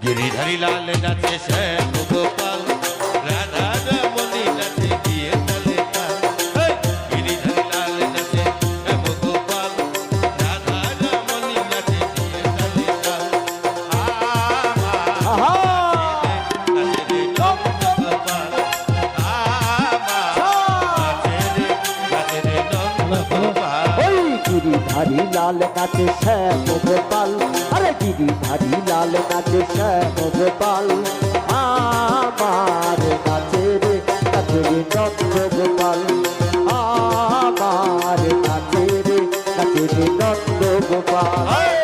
गिरिधारी लाल नाचे श्याम गोपाल राधा रमणी नाचे दिए ताले ताल गिरिधारी लाल नाचे श्याम गोपाल राधा रमणी नाचे दिए ताले ताल नाचे रे नंद गोपाल गिरिधारी लाल नाचे श्याम गोपाल अरे गिरिधारी लाल नाचे श्याम गोपाल আমার নাচে রে নন্দ গোপাল আমার নাচে রে নন্দ গোপাল